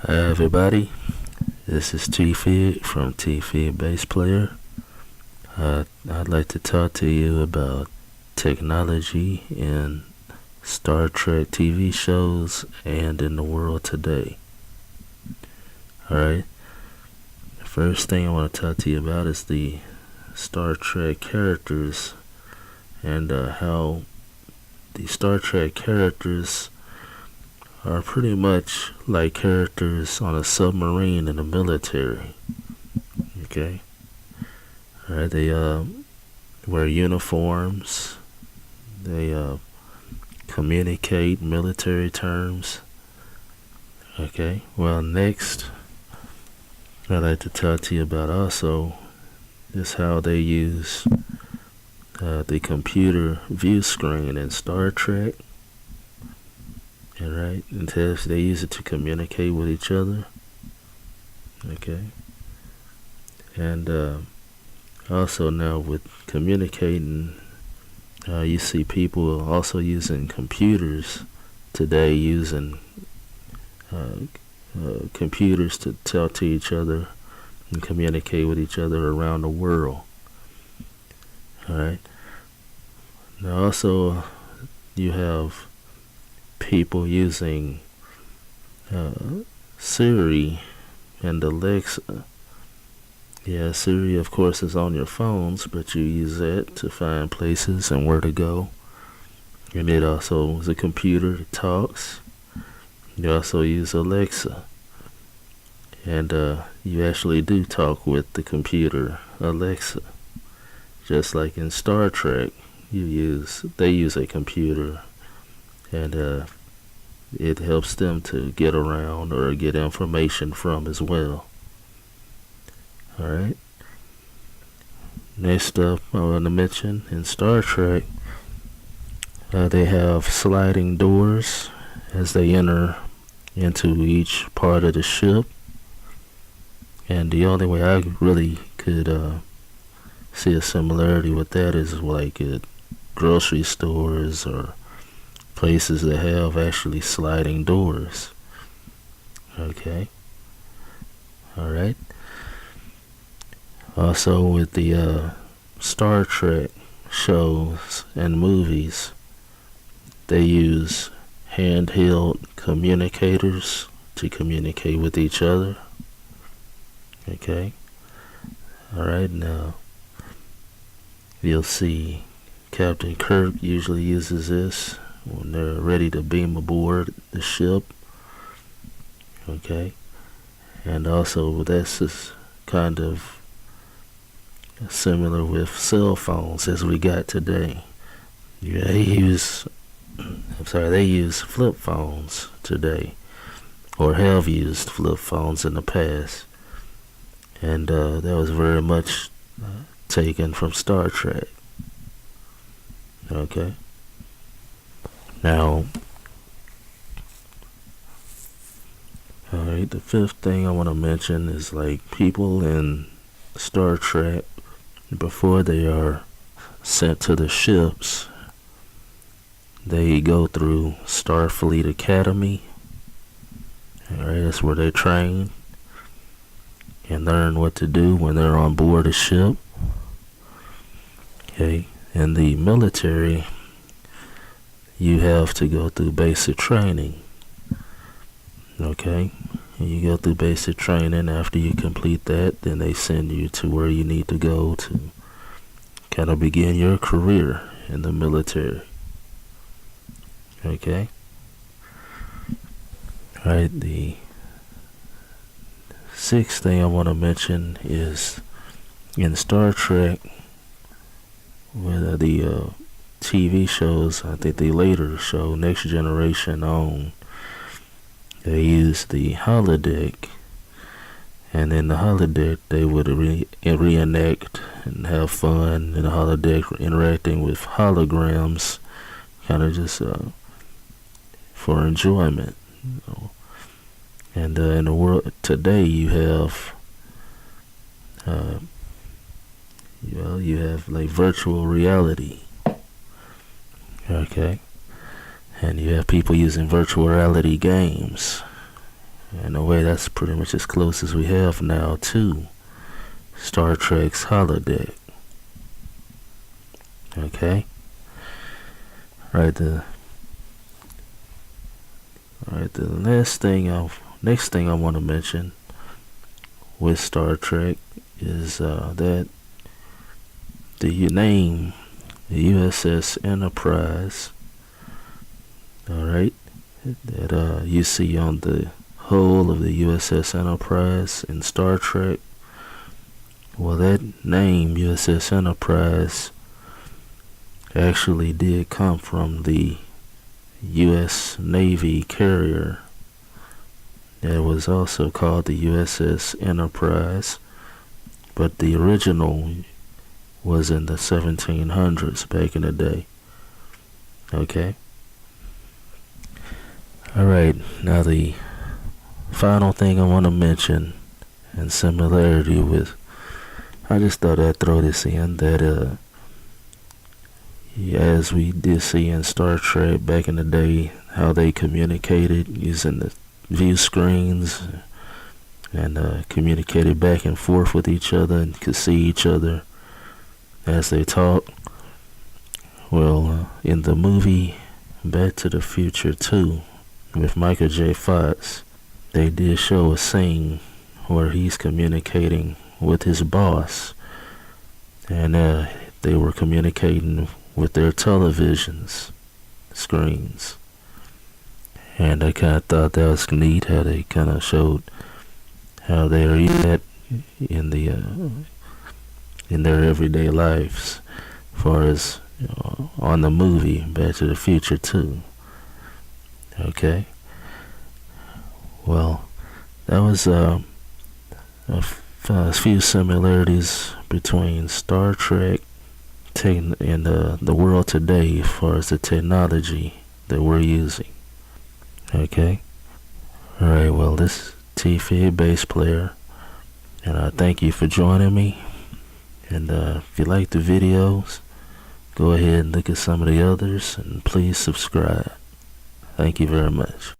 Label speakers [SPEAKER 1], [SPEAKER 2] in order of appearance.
[SPEAKER 1] Hi everybody, this is T-Fig from T-Fig Bass Player. I'd like to talk to you about technology in Star Trek TV shows and in the world today. Alright, the first thing I want to talk to you about is the Star Trek characters and how the Star Trek characters are pretty much like characters on a submarine in the military. Okay? Alright, they wear uniforms, they communicate military terms. Okay, well, next I'd like to talk to you about also is how they use the computer view screen in Star Trek. Alright, and they use it to communicate with each other. Okay, and also now with communicating, you see people also using computers today, using computers to talk to each other and communicate with each other around the world. Alright, now also you have people using Siri and Alexa. Yeah, Siri of course is on your phones, but you use that to find places and where to go. And it also is a computer that talks. You also use Alexa. And you actually do talk with the computer Alexa. Just like in Star Trek, they use a computer, and it helps them to get around or get information from as well. Alright. Next up, I want to mention in Star Trek, they have sliding doors as they enter into each part of the ship. And the only way I really could see a similarity with that is like at grocery stores or places that have actually sliding doors. Okay. Alright. Also with the Star Trek shows and movies, they use handheld communicators to communicate with each other. Okay. Alright, now you'll see Captain Kirk usually uses this when they're ready to beam aboard the ship. Okay. And also this is kind of similar with cell phones as we got today. Yeah, they use flip phones today, or have used flip phones in the past. And that was very much taken from Star Trek. Okay. Now, alright, the fifth thing I want to mention is like people in Star Trek, before they are sent to the ships, they go through Starfleet Academy. Alright, that's where they train and learn what to do when they're on board a ship. Okay, in the military, you have to go through basic training. Okay, and you go through basic training. After you complete that, then they send you to where you need to go to kind of begin your career in the military. Okay. Alright, the sixth thing I want to mention is in Star Trek, with the TV shows, I think the later show, Next Generation on, they used the holodeck, and in the holodeck they would reenact and have fun in the holodeck, interacting with holograms, kind of just for enjoyment. You know. And in the world today, you have you have like virtual reality. Okay. And you have people using virtual reality games. In a way, that's pretty much as close as we have now to Star Trek's holodeck. Okay? Right, the next thing I want to mention with Star Trek is that the name, the USS Enterprise, alright, that you see on the hull of the USS Enterprise in Star Trek. Well, that name, USS Enterprise, actually did come from the U.S. Navy carrier that was also called the USS Enterprise, but the original was in the 1700s back in the day. Okay? Alright, now the final thing I want to mention in similarity with, I just thought I'd throw this in, that as we did see in Star Trek back in the day, how they communicated using the view screens and communicated back and forth with each other and could see each other as they talk. Well, in the movie Back to the Future 2 with Michael J. Fox, they did show a scene where he's communicating with his boss, and they were communicating with their televisions screens. And I kind of thought that was neat how they kind of showed how they are using that in their everyday lives, as far as on the movie Back to the Future 2. Okay. Well, that was a few similarities between Star Trek and the world today as far as the technology that we're using. Okay? Alright, well, this is T-Fig Bass Player, and I thank you for joining me. And if you like the videos, go ahead and look at some of the others, and please subscribe. Thank you very much.